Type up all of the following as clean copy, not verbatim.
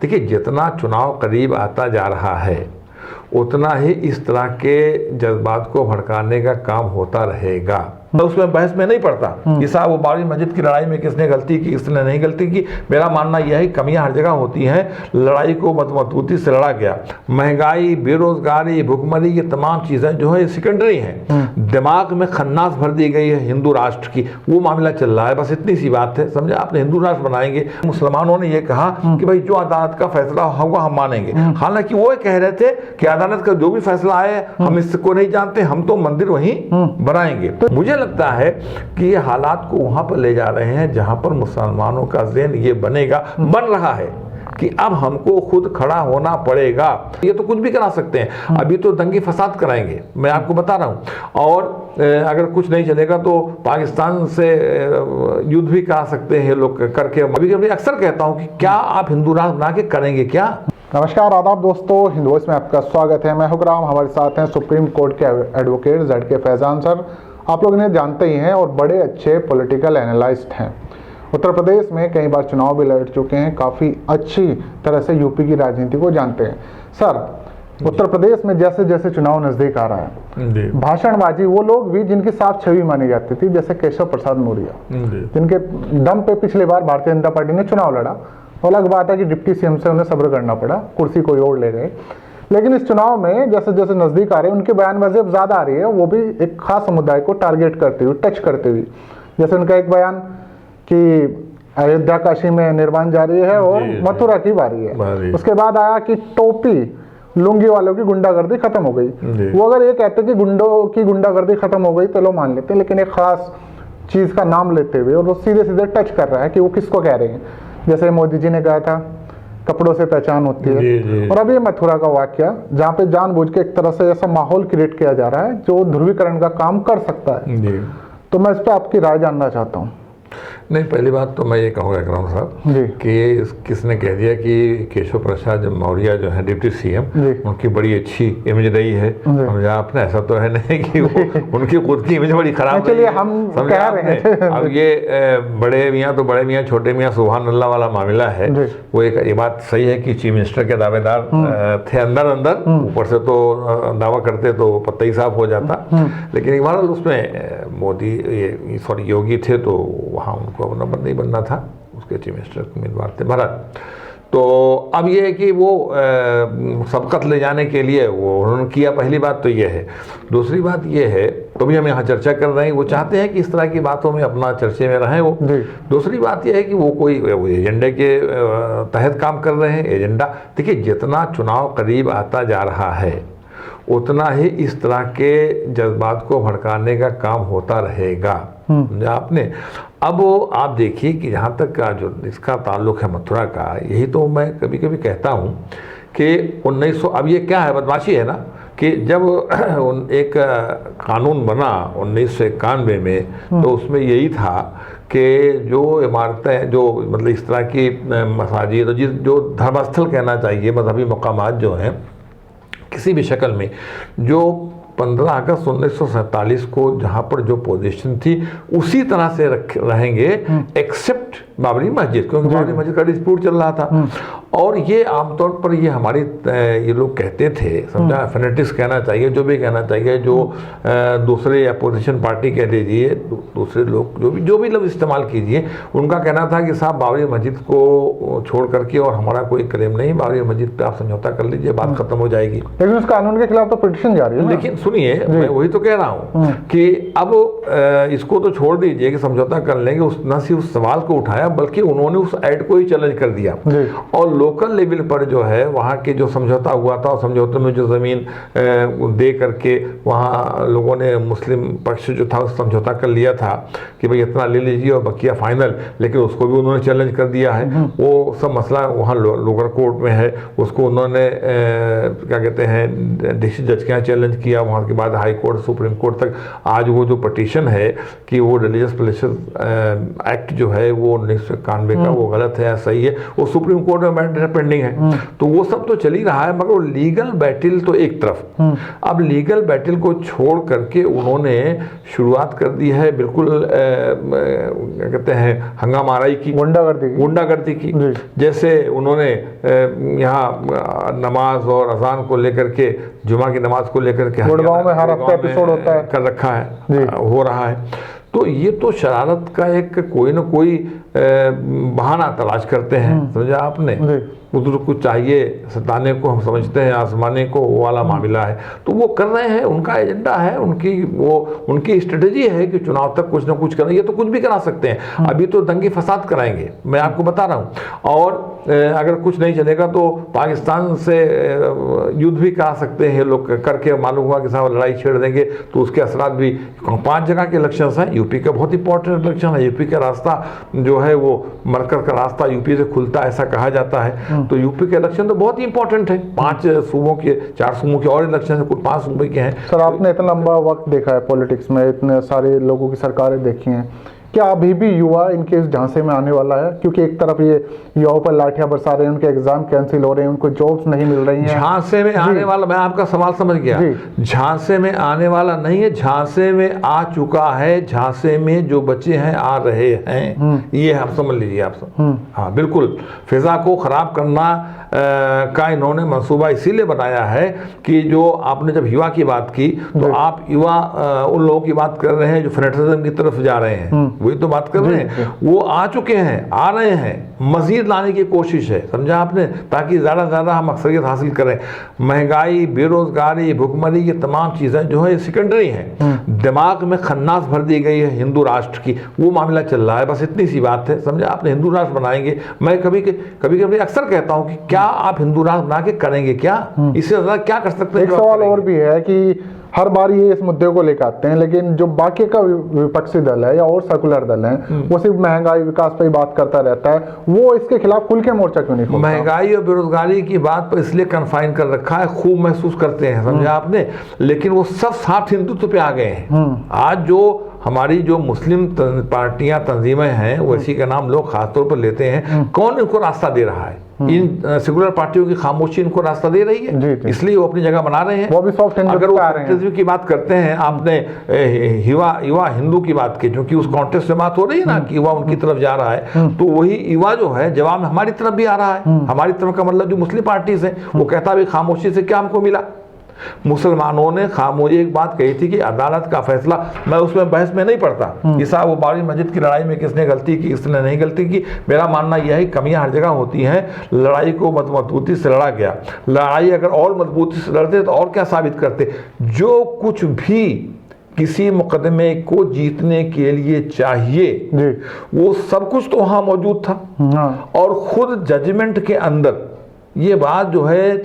देखिए, जितना चुनाव करीब आता जा रहा है उतना ही इस तरह के जज्बात को भड़काने का काम होता रहेगा। मैं उसमें बहस में नहीं पड़ता कि साहब वो बाबरी मस्जिद की लड़ाई में किसने गलती की, किसने नहीं गलती की। मेरा मानना यह है कमियां हर जगह होती हैं, लड़ाई को मजबूती से लड़ा गया। महंगाई, बेरोजगारी, भुखमरी, ये तमाम चीज़ें जो है सेकेंडरी हैं। दिमाग में खन्नास भर दी गई है हिंदू राष्ट्र की, वो मामला चल रहा है। बस इतनी सी बात है, समझे आपने, हिंदू राष्ट्र बनाएंगे। मुसलमानों ने ये कहा कि भाई जो अदालत का फैसला होगा हम मानेंगे। हालांकि वो कह रहे थे कि अदालत का जो भी फैसला आए हम इसको नहीं जानते, हम तो मंदिर वहीं बनाएंगे। तो मुझे लगता है कि ये हालात को वहां पर ले जा रहे हैं जहां पर मुसलमानों का ज़हन ये बन रहा है कि अब हमको खुद खड़ा होना पड़ेगा। ये तो कुछ भी करा सकते हैं, अभी तो दंगे फसाद कराएंगे, मैं आपको बता रहा हूं। और अगर कुछ नहीं चलेगा तो पाकिस्तान से युद्ध भी करा सकते हैं लोग करके। अभी अक्सर कहता हूं कि क्या आप हिंदू राष्ट्र बना के करेंगे क्या? नमस्कार, आदाब दोस्तों, हिंदू वॉइस में आपका स्वागत है। मैं हुक्राम, हमारे साथ हैं सुप्रीम कोर्ट के एडवोकेट ZK फैजान सर। आप लोग इन्हें जानते ही हैं और बड़े अच्छे पॉलिटिकल एनालिस्ट हैं। उत्तर प्रदेश में कई बार चुनाव भी लड़ चुके हैं, काफ़ी अच्छी तरह से यूपी की राजनीति को जानते हैं। सर, उत्तर प्रदेश में जैसे जैसे चुनाव नज़दीक आ रहा है, भाषणबाजी, वो लोग भी जिनकी साफ छवि मानी जाती थी, जैसे केशव प्रसाद मौर्य, जिनके दम पे पिछली बार भारतीय जनता पार्टी ने चुनाव लड़ा। अलग बात है कि डिप्टी CM से उन्हें सब्र करना पड़ा, कुर्सी कोई और ले गए। लेकिन इस चुनाव में जैसे जैसे नजदीक आ रहे हैं, उनकी बयानबाजी अब ज्यादा आ रही है, वो भी एक खास समुदाय को टारगेट करते हुए, टच करते हुए। जैसे उनका एक बयान कि अयोध्या काशी में निर्माण जारी है और मथुरा की बारी है। उसके बाद आया कि टोपी लुंगी वालों की गुंडागर्दी खत्म हो गई। वो अगर ये कहते कि गुंडों की गुंडागर्दी खत्म हो गई तो लोग मान लेते, लेकिन एक खास चीज का नाम लेते हुए और वो सीधे सीधे टच कर रहा है कि वो किसको कह रहे हैं। जैसे मोदी जी ने कहा था कपड़ों से पहचान होती है। और अब ये मथुरा का वाकया, जहाँ पे जानबूझ के एक तरह से ऐसा माहौल क्रिएट किया जा रहा है जो ध्रुवीकरण का काम कर सकता है। तो मैं इस पर आपकी राय जानना चाहता हूँ। नहीं, पहली बात तो मैं ये कहूँगा इकराम साहब कि किसने कह दिया कि केशव प्रसाद मौर्य जो है डिप्टी CM, उनकी बड़ी अच्छी इमेज रही है। समझा आपने? ऐसा तो है नहीं कि वो उनकी खुद की इमेज बड़ी खराब रही है। हम कह रहे हैं अब ये बड़े मियाँ तो बड़े मियाँ, छोटे मियाँ सुभान अल्लाह वाला मामला है। वो एक ये बात सही है कि चीफ मिनिस्टर के दावेदार थे अंदर अंदर, ऊपर से तो दावा करते तो पत्ता ही साफ हो जाता। लेकिन एक बार उसमें मोदी सॉरी योगी थे तो वहाँ उनको अपना नहीं बनना था, उसके चीफ मिनिस्टर उम्मीदवार थे भरत। तो अब ये है कि वो सबकत ले जाने के लिए वो उन्होंने किया। पहली बात तो ये है। दूसरी बात ये है, तो भी हम यहाँ चर्चा कर रहे हैं, वो चाहते हैं कि इस तरह की बातों में अपना चर्चे में रहें वो। दूसरी बात ये है कि वो कोई एजेंडे के तहत काम कर रहे हैं। एजेंडा, देखिए, जितना चुनाव करीब आता जा रहा है उतना ही इस तरह के जज्बात को भड़काने का काम होता रहेगा। आपने अब आप देखिए कि जहाँ तक का जो इसका ताल्लुक है मथुरा का, यही तो मैं कभी कभी कहता हूँ कि 1900, अब ये क्या है, बदमाशी है ना, कि जब एक कानून बना 1991 में, तो उसमें यही था कि जो इमारतें, जो मतलब इस तरह की मसाजिद, जो धर्मस्थल कहना चाहिए, मजहबी मकामात जो हैं किसी भी शक्ल में, जो 15 अगस्त 1947 को जहाँ पर जो पोजीशन थी उसी तरह से रहेंगे, एक्सेप्ट बाबरी मस्जिद, क्योंकि बाबरी मस्जिद का डिस्प्यूट चल रहा था। और ये आमतौर पर ये हमारी ये लोग कहते थे, समझा, फेनेटिक्स कहना चाहिए, जो भी कहना चाहिए, जो दूसरे अपोजिशन पार्टी कह लीजिए, दूसरे लोग जो भी लोग इस्तेमाल कीजिए, उनका कहना था कि साहब बाबरी मस्जिद को छोड़ करके और हमारा कोई क्लेम नहीं, बाबरी मस्जिद पे आप समझौता कर लीजिए, बात खत्म हो जाएगी। लेकिन उस कानून के खिलाफ तो पिटीशन जारी है। लेकिन सुनिए, मैं वही तो कह रहा हूँ कि अब इसको तो छोड़ दीजिए कि समझौता कर लेंगे, न सिर्फ उस सवाल को उठाया बल्कि उन्होंने उस एक्ट को ही चैलेंज कर दिया। और लोकल लेवल पर जो है वहाँ के जो समझौता हुआ था, समझौते में जो ज़मीन दे करके वहाँ लोगों ने, मुस्लिम पक्ष जो था उस समझौता कर लिया था कि भाई इतना ले लीजिए और बकिया फाइनल, लेकिन उसको भी उन्होंने चैलेंज कर दिया है। वो सब मसला वहाँ लोअर कोर्ट में है, उसको उन्होंने क्या कहते हैं डिस्ट्रिक्ट जज के यहाँ चैलेंज किया, वहाँ के बाद हाई कोर्ट, सुप्रीम कोर्ट तक। आज वो जो पटिशन है कि वो रिलीजियस प्लेसेस एक्ट जो है वो 1991 का वो गलत है या सही है, वो सुप्रीम कोर्ट में पेंडिंग है, तो वो सब तो चल ही रहा है, मगर लीगल बैटल तो एक तरफ। अब लीगल बैटल को छोड़ करके उन्होंने शुरुआत कर दी है बिल्कुल क्या कहते हैं हंगामाराई की, गुंडागर्दी की। जैसे उन्होंने यहाँ नमाज और अजान को लेकर के, जुमा की नमाज को लेकर के गुड़गांव में हर हफ्ते एपिसोड होता है, कर रखा है, हो रहा है। तो ये तो शरारत का एक कोई ना कोई बहाना तलाश करते हैं, समझा आपने। उधर कुछ चाहिए सताने को, हम समझते हैं आजमाने को, वो वाला मामला है। तो वो कर रहे हैं, उनका एजेंडा है, उनकी स्ट्रेटेजी है कि चुनाव तक कुछ ना कुछ करें। ये तो कुछ भी करा सकते हैं, अभी तो दंगे फसाद कराएंगे, मैं आपको बता रहा हूँ। और अगर कुछ नहीं चलेगा तो पाकिस्तान से युद्ध भी करा सकते हैं लोग, करके मालूम हुआ कि साहब लड़ाई छेड़ देंगे तो उसके असरात भी 5 जगह के इलेक्शन हैं। यूपी का बहुत इंपॉर्टेंट इलेक्शन है, यूपी का रास्ता जो है वो मरकर का रास्ता यूपी से खुलता है, ऐसा कहा जाता है। तो यूपी के इलेक्शन तो बहुत ही इंपॉर्टेंट है, 5 सूबों के, 4 सूबों के और इलेक्शन है, कुल 5 सूबे के हैं। सर आपने इतना लंबा वक्त देखा है पॉलिटिक्स में, इतने सारे लोगों की सरकारें देखी हैं, क्या अभी भी युवा इनके इस झांसे में आने वाला है? क्योंकि एक तरफ ये युवाओं पर लाठियां बरसा रहे हैं, उनके एग्जाम कैंसिल हो रहे हैं, उनको जॉब्स नहीं मिल रही हैं। झांसे में आने वाला, मैं आपका सवाल समझ गया, झांसे में आने वाला नहीं है, झांसे में आ चुका है, झांसे में जो बच्चे हैं आ रहे हैं, ये आप समझ लीजिए आप सब। हाँ बिल्कुल, फिजा को खराब करना का इन्होंने मंसूबा इसीलिए बनाया है कि जो आपने जब युवा की बात की तो आप युवा उन लोगों की बात कर रहे हैं जो फेडरलिज्म की तरफ जा रहे हैं, वही तो बात कर रहे हैं। वो आ चुके हैं, आ रहे हैं, मजीद लाने की कोशिश है, समझा आपने, ताकि ज़्यादा से ज़्यादा हम अक्सरियत हासिल करें। महंगाई, बेरोजगारी, भुखमरी, ये तमाम चीज़ें जो है सेकेंडरी हैं। दिमाग में खन्नास भर दी गई है हिंदू राष्ट्र की, वो मामला चल रहा है, बस इतनी सी बात है, समझा आपने। हिंदू राष्ट्र बनाएंगे, मैं कभी अक्सर कहता हूँ कि क्या आप हिंदू राष्ट्र बना के करेंगे क्या? इससे ज़्यादा क्या कर सकते हैं? एक सवाल और भी है कि हर बार ये इस मुद्दे को लेकर आते हैं, लेकिन जो बाकी का विपक्षी दल है या और सेकुलर दल है वो सिर्फ महंगाई विकास पर ही बात करता रहता है, वो इसके खिलाफ खुल के मोर्चा क्यों नहीं खोलता? महंगाई और बेरोजगारी की बात पर इसलिए कन्फाइन कर रखा है, खूब महसूस करते हैं, समझा आपने, लेकिन वो सब साथ हिंदुत्व पे आ गए हैं। आज जो हमारी जो मुस्लिम पार्टियां, तंजीमें हैं, वो इसी का नाम लोग खासतौर पर लेते हैं, कौन इनको रास्ता दे रहा है? इन सेकुलर पार्टियों की खामोशी इनको रास्ता दे रही है, इसलिए वो अपनी जगह बना रहे हैं। वो भी सॉफ्ट अगर वो कॉन्टेस्ट की बात करते हैं, आपने युवा हिंदू की बात की, क्योंकि उस कॉन्टेस्ट में बात हो रही है ना कि युवा उनकी तरफ जा रहा है, तो वही युवा जो है जवाब में हमारी तरफ भी आ रहा है। हमारी तरफ का मतलब जो मुस्लिम पार्टीज है, वो कहता भी खामोशी से क्या हमको मिला? मुसलमानों ने खामोशी एक बात कही थी कि अदालत का फैसला, मैं उसमें बहस में नहीं पड़ता कि साहब वो बाबरी मस्जिद की लड़ाई में किसने गलती की, किसने नहीं गलती की। मेरा मानना यह है कमियां हर जगह होती हैं, लड़ाई को मजबूती से लड़ा गया, लड़ाई अगर और मजबूती से लड़ते तो और क्या साबित करते? जो कुछ भी किसी मुकदमे को जीतने के लिए चाहिए वो सब कुछ तो वहां मौजूद था। और खुद जजमेंट के अंदर ये बात जो है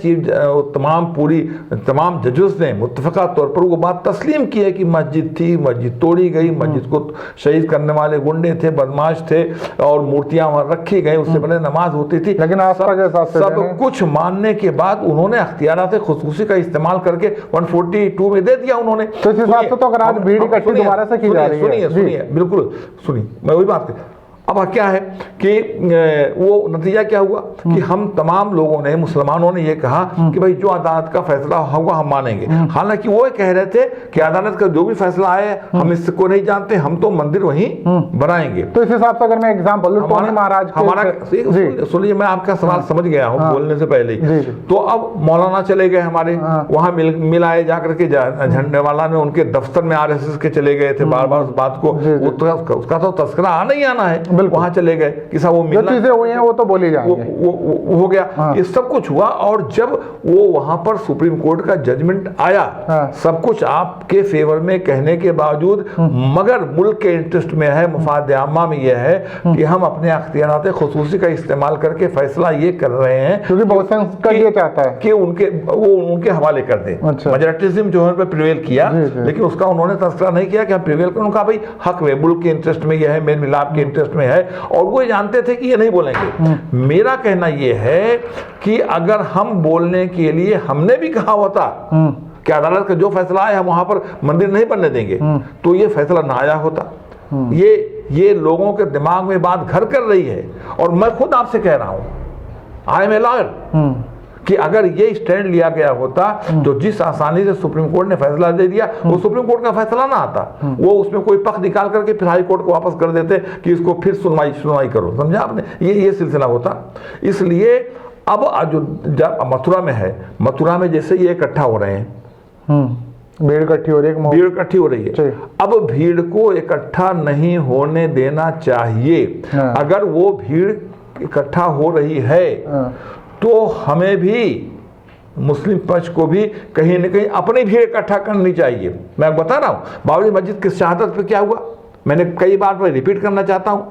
तमाम जजेस ने मुत्तफ़क़ा तौर पर वो बात तस्लीम की है कि मस्जिद थी, मस्जिद तोड़ी गई, मस्जिद को शहीद करने वाले गुंडे थे, बदमाश थे, और मूर्तियां वहां रखी गई, उससे पहले नमाज होती थी, लेकिन सब कुछ मानने के बाद उन्होंने अख्तियारात खुसूसी का इस्तेमाल करके 142 में दे दिया उन्होंने। तो इस हिसाब से तो अगर आज भीड़ इकट्ठी दोबारा से की जा रही है, सुनिए बिल्कुल सुनिए, मैं वही बात कर, अब क्या है कि वो नतीजा क्या हुआ कि हम तमाम लोगों ने, मुसलमानों ने ये कहा कि भाई जो अदालत का फैसला होगा हम मानेंगे। हालांकि वो कह रहे थे कि अदालत का जो भी फैसला आए हम इसको नहीं जानते, हम तो मंदिर वहीं बनाएंगे। तो इस हिसाब से अगर मैं एग्जाम्पल लूं, टोनी महाराज हमारा, सुनिए मैं आपका सवाल समझ गया हूँ बोलने से पहले ही। तो अब मौलाना चले गए हमारे वहां, मिलाए जाकर के झंडे वाला ने उनके दफ्तर में RSS के चले गए थे, बार बार उस बात को, उसका तो तस्करा आना ही आना है, वहां चले गए कि साहब वो मिलना, चीजें हुई हैं वो तो बोली जाएंगे, वो हो गया। ये सब कुछ हुआ, और जब वो वहां पर सुप्रीम कोर्ट का जजमेंट आया, सब कुछ आपके फेवर में कहने के बावजूद, मगर मुल्क के इंटरेस्ट में है, मुफाद आमा में यह है कि हम अपने अख्तियारात खुसूसी का इस्तेमाल करके फैसला ये कर रहे हैं क्योंकि बहुत ये चाहता है कि उनके हवाले कर दे। मेजॉरिटिज्म जो है उन पर प्रिवेल किया, लेकिन उसका उन्होंने तस्करा नहीं किया कि हम प्रिवेल करें। उनका भाई हक में, मुल्क के इंटरेस्ट में यह है, मेल मिलाप के इंटरेस्ट में है, और वो जानते थे कि ये नहीं बोलेंगे। मेरा कहना ये है कि अगर हम बोलने के लिए हमने भी कहा होता कि अदालत का जो फैसला आया हम वहां पर मंदिर नहीं बनने देंगे, तो ये फैसला ना आया होता। ये लोगों के दिमाग में बात घर कर रही है, और मैं खुद आपसे कह रहा हूं, आई एम ए लॉयर, कि अगर ये स्टैंड लिया गया होता तो जिस आसानी से सुप्रीम कोर्ट ने फैसला दे दिया, वो सुप्रीम कोर्ट का फैसला ना आता, वो उसमें कोई पक्ष निकाल करके फिर हाई कोर्ट को वापस कर देते कि इसको फिर सुनवाई करो, समझा आपने, ये सिलसिला होता। इसलिए अब जब मथुरा में है, मथुरा में जैसे ये इकट्ठा हो रहे हैं, भीड़ इकट्ठी हो रही है, भीड़ इकट्ठी हो रही है, अब भीड़ को इकट्ठा नहीं होने देना चाहिए। अगर वो भीड़ इकट्ठा हो रही है तो हमें भी, मुस्लिम पक्ष को भी कहीं न कहीं अपनी भीड़ इकट्ठा करनी चाहिए। मैं बता रहा हूं बाबरी मस्जिद की शहादत पे क्या हुआ, मैंने कई बार मैं रिपीट करना चाहता हूं।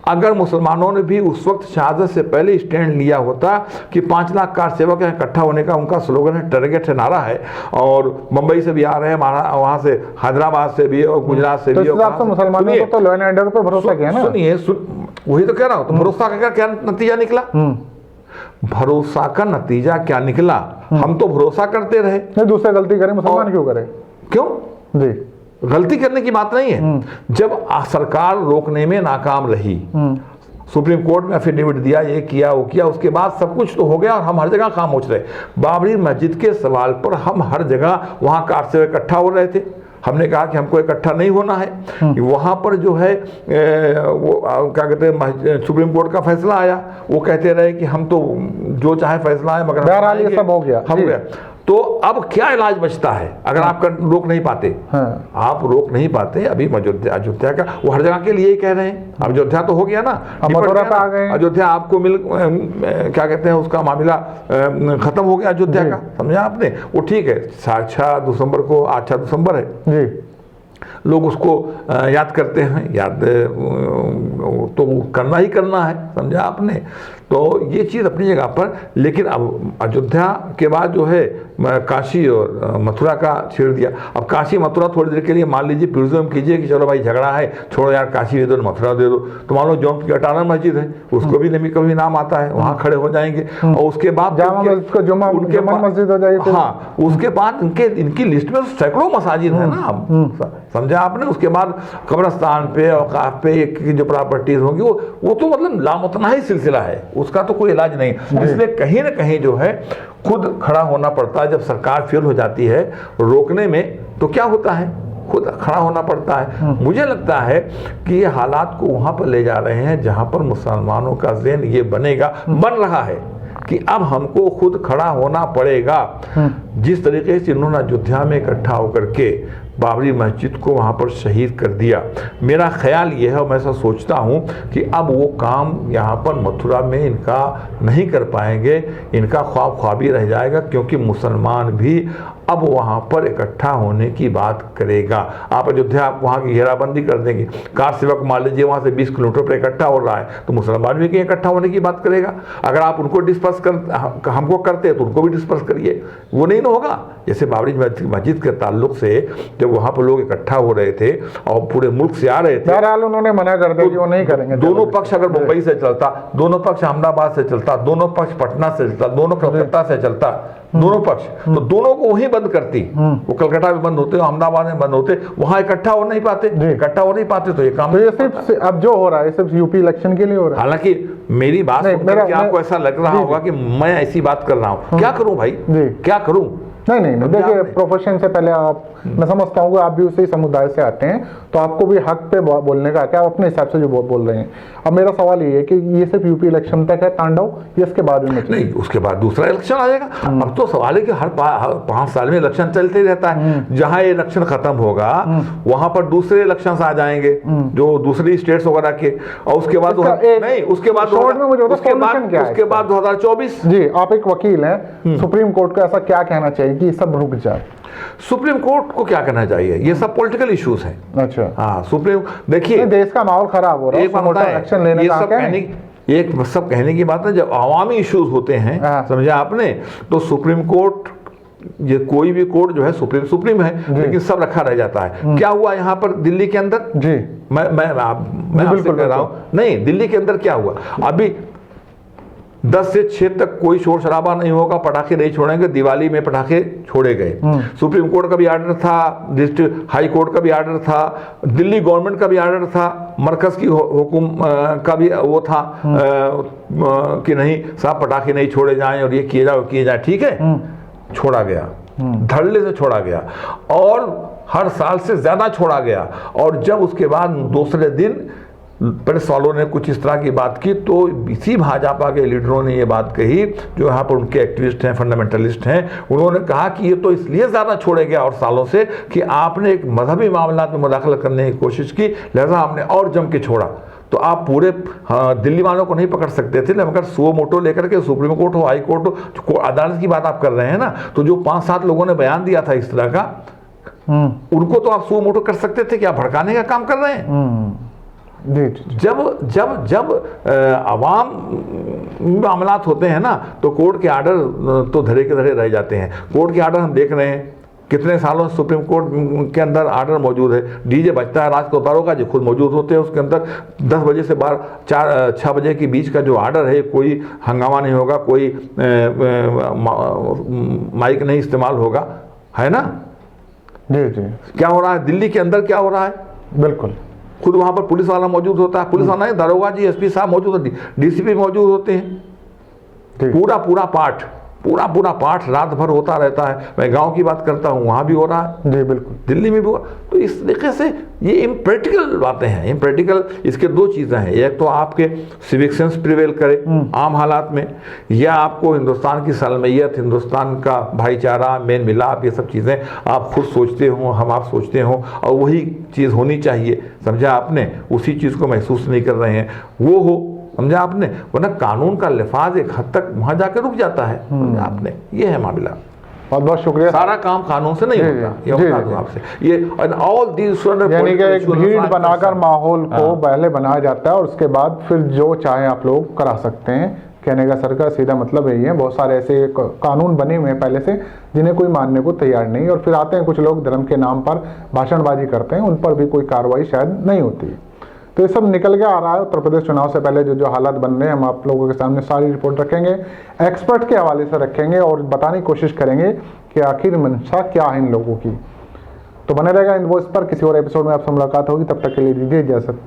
अगर मुसलमानों ने भी उस वक्त शहादत से पहले स्टैंड लिया होता कि 5 लाख कार सेवक इकट्ठा होने का उनका स्लोगन है, टारगेट है, नारा है, और मुंबई से भी आ रहे हैं, वहां से हैदराबाद से भी और गुजरात से भी, तो मुसलमानों को तो लॉ एंड ऑर्डर पर भरोसा किया ना। सुनिए, वही तो कह रहा हूं, तो भरोसा का क्या नतीजा निकला? भरोसा का नतीजा क्या निकला? हम तो भरोसा करते रहे। नहीं, दूसरे गलती करें, मुसलमान क्यों करें? क्यों जी, गलती करने की बात नहीं है। जब सरकार रोकने में नाकाम रही, सुप्रीम कोर्ट में एफिडेविट दिया, ये किया वो किया, उसके बाद सब कुछ तो हो गया और हम हर जगह खामोश रहे। बाबरी मस्जिद के सवाल पर हम हर जगह वहां कार से इकट्ठा हो रहे थे, हमने कहा कि हमको इकट्ठा नहीं होना है। वहां पर जो है वो क्या कहते हैं, सुप्रीम कोर्ट का फैसला आया, वो कहते रहे कि हम तो जो चाहे फैसला है, मगर बहरहाल ये सब हो गया, हम गया। तो अब क्या इलाज बचता है अगर आप रोक नहीं पाते? आप रोक नहीं पाते। अभी अयोध्या का वो हर जगह के लिए ही कह रहे हैं, अब अयोध्या तो हो गया ना, मथुरा पे आ गए, अयोध्या आपको क्या कहते हैं, उसका मामला खत्म हो गया अयोध्या का, समझा आपने। वो ठीक है, 6 दिसंबर को, 8 दिसंबर है जी, लोग उसको याद करते हैं, याद तो करना ही करना है, समझा आपने। तो ये चीज़ अपनी जगह पर, लेकिन अब अयोध्या के बाद जो है काशी और मथुरा का छेड़ दिया। अब काशी मथुरा थोड़ी देर के लिए मान लीजिए, प्रिज्यूम कीजिए कि चलो भाई झगड़ा है, छोड़ो यार, काशी दे दो, मथुरा दे दो, तो मान लो जौन की अटाना मस्जिद है, उसको भी नहीं कभी नाम आता है, वहाँ खड़े हो जाएंगे, और उसके बाद उनके मस्जिद हो जाएगी। हाँ, उसके बाद इनकी लिस्ट में सैकड़ों मसाजिद है ना, समझा आपने। उसके बाद कब्रस्तान पे और औकाफ पे की जो प्रॉपर्टीज होंगी, वो तो मतलब लामतना ही सिलसिला है, उसका तो कोई इलाज नहीं। इसलिए कहीं ना कहीं जो है खुद खड़ा होना पड़ता है। जब सरकार फेल हो जाती है रोकने में, तो क्या होता है, खुद खड़ा होना पड़ता है। मुझे लगता है कि ये हालात को वहां पर ले जा रहे हैं जहां पर मुसलमानों का ज़हन ये बन रहा है कि अब हमको खुद खड़ा होना पड़ेगा। जिस तरीके से इन्होंने अयोध्या में इकट्ठा होकर के बाबरी मस्जिद को वहाँ पर शहीद कर दिया, मेरा ख्याल ये है और मैं ऐसा सोचता हूँ कि अब वो काम यहाँ पर मथुरा में इनका नहीं कर पाएंगे, इनका ख्वाबी रह जाएगा, क्योंकि मुसलमान भी अब वहाँ पर इकट्ठा होने की बात करेगा। आप अयोध्या वहाँ की घेराबंदी कर देंगे, कार सेवक मान लीजिए वहाँ से 20 किलोमीटर पर इकट्ठा हो रहा है, तो मुसलमान भी कहीं इकट्ठा होने की बात करेगा। अगर आप उनको डिस्पर्स हमको करते तो उनको भी डिस्पर्स करिए, वो नहीं ना होगा। जैसे बाबरी मस्जिद के ताल्लुक से जब वहाँ पर लोग इकट्ठा हो रहे थे और पूरे मुल्क से आ रहे थे, बहरहाल उन्होंने मना कर दिया कि वो नहीं करेंगे। दोनों पक्ष अगर मुंबई से चलता, दोनों पक्ष अहमदाबाद से चलता, दोनों पक्ष पटना से चलता, दोनों कलकत्ता से चलता, दोनों पक्ष, तो दोनों को वहीं बंद करती। वो कलकत्ता में बंद होते, अहमदाबाद में बंद होते, वहां इकट्ठा हो नहीं पाते, तो ये काम। तो ये सिर्फ अब जो हो रहा है सिर्फ यूपी इलेक्शन के लिए हो रहा है। हालांकि मेरी बात सुनकर के आपको ऐसा लग रहा होगा कि मैं ऐसी बात कर रहा हूँ, क्या करूं भाई, क्या करूं? नहीं, देखिए, प्रोफेशन से पहले आप, मैं समझता हूँ कि आप भी उसी समुदाय से आते हैं, तो आपको भी हक पे बोलने का, क्या आप अपने हिसाब से जो बोल रहे हैं। अब मेरा सवाल ये है कि ये सिर्फ यूपी इलेक्शन तक है तांडव, या इसके बाद भी नहीं, उसके बाद दूसरा इलेक्शन आ जाएगा। अब तो सवाल है कि हर 5 साल में इलेक्शन चलते ही रहता है। जहां ये इलेक्शन खत्म होगा वहां पर दूसरे इलेक्शन आ जाएंगे, जो दूसरी स्टेट्स वगैरह के, और उसके बाद नहीं, उसके बाद 2024। जी, आप एक वकील हैं, सुप्रीम कोर्ट को ऐसा क्या कहना चाहिए कि सब रुक जाए? सुप्रीम कोर्ट को क्या कहना चाहिए? ये सब पॉलिटिकल इश्यूज हैं। अच्छा, हाँ, सुप्रीम, देखिए देश का माहौल खराब हो रहा है, एक्शन लेने का ये सब कहने की बात है। जब अवामी इश्यूज होते हैं, समझा आपने, तो सुप्रीम कोर्ट, ये कोई भी कोर्ट जो है सुप्रीम है, लेकिन सब रखा रह जाता है। क्या हुआ यहाँ पर दिल्ली के अंदर जी, मैं आपसे कह रहा हूँ, नहीं, दिल्ली के अंदर क्या हुआ? अभी 10 से 6 तक कोई शोर शराबा नहीं होगा, पटाखे नहीं छोड़ेंगे, दिवाली में पटाखे छोड़े गए। सुप्रीम कोर्ट का भी आर्डर था, डिस्ट्रिक्ट हाई कोर्ट का भी आर्डर था, दिल्ली गवर्नमेंट का भी आर्डर था, मरकज की हुकुम का भी वो था कि नहीं साहब पटाखे नहीं छोड़े जाएं और ये किए जाए, ठीक है, छोड़ा गया, धड़ल्ले से छोड़ा गया और हर साल से ज्यादा छोड़ा गया। और जब उसके बाद दूसरे दिन प्रेस वालों ने कुछ इस तरह की बात की तो इसी भाजपा के लीडरों ने ये बात कही, जो यहाँ पर उनके एक्टिविस्ट हैं, फंडामेंटलिस्ट हैं, उन्होंने कहा कि ये तो इसलिए ज़्यादा छोड़े गया और सालों से कि आपने एक मजहबी मामला में मुदाखलत करने की कोशिश की, लिहाजा हमने और जम के छोड़ा। तो आप पूरे दिल्ली वालों को नहीं पकड़ सकते थे, मगर सुओ मोटो लेकर के सुप्रीम कोर्ट हो, हाई कोर्ट हो, अदालत की बात आप कर रहे हैं ना, तो जो 5-7 लोगों ने बयान दिया था इस तरह का, उनको तो आप सुओ मोटो कर सकते थे कि आप भड़काने का काम कर रहे हैं। जब अवाम मामलात होते हैं ना तो कोर्ट के आर्डर तो धरे के धरे रह जाते हैं। कोर्ट के आर्डर हम देख रहे हैं, कितने सालों से सुप्रीम कोर्ट के अंदर आर्डर मौजूद है। डीजे बजता है रात को, दारोगा जी खुद मौजूद होते हैं उसके अंदर, 10 बजे से 6 बजे के बीच का जो आर्डर है, कोई हंगामा नहीं होगा, कोई माइक नहीं इस्तेमाल होगा, है ना। जी जी। क्या हो रहा है दिल्ली के अंदर, क्या हो रहा है? बिल्कुल खुद वहां पर पुलिस वाला मौजूद होता है, पुलिस वाला नहीं, दारोगा जी, एसपी साहब मौजूद होते, डीसीपी मौजूद होते हैं। पूरा पाठ रात भर होता रहता है। मैं गांव की बात करता हूं, वहां भी हो रहा है। जी बिल्कुल, दिल्ली में भी हुआ। तो इस तरीके से ये इम्प्रैक्टिकल बातें हैं। इम्प्रैक्टिकल इसके 2 चीज़ें हैं, एक तो आपके सिविक सेंस प्रिवेल करे आम हालात में, या आपको हिंदुस्तान की सालमैयत, हिंदुस्तान का भाईचारा, मेल मिलाप, ये सब चीज़ें आप खुद सोचते हो, हम आप सोचते हो, और वही चीज़ होनी चाहिए, समझा आपने। उसी चीज़ को महसूस नहीं कर रहे हैं, वो हो, समझा आपने। वरना कानून का लिफाज एक हद तक वहां जाके रुक जाता है, समझा आपने। ये है मामला। बहुत बहुत शुक्रिया। सारा काम कानून से नहीं होता, ये बता दूं आपसे। ये ऑल दीस यानी कि एक भीड़ बनाकर माहौल को पहले बनाया जाता है और उसके बाद फिर जो चाहे आप लोग करा सकते हैं। कहने का सर का सीधा मतलब यही है। बहुत सारे ऐसे कानून बने हुए हैं पहले से जिन्हें कोई मानने को तैयार नहीं, और फिर आते हैं कुछ लोग धर्म के नाम पर भाषणबाजी करते हैं, उन पर भी कोई कार्रवाई शायद नहीं होती। तो ये सब निकल के आ रहा है। उत्तर प्रदेश चुनाव से पहले जो हालात बन रहे हैं, हम आप लोगों के सामने सारी रिपोर्ट रखेंगे, एक्सपर्ट के हवाले से रखेंगे और बताने की कोशिश करेंगे कि आखिर मंशा क्या है इन लोगों की। तो बने रहेगा इन वॉइस पर। किसी और एपिसोड में आपसे मुलाकात होगी, तब तक के लिए दीजिए इजाजत।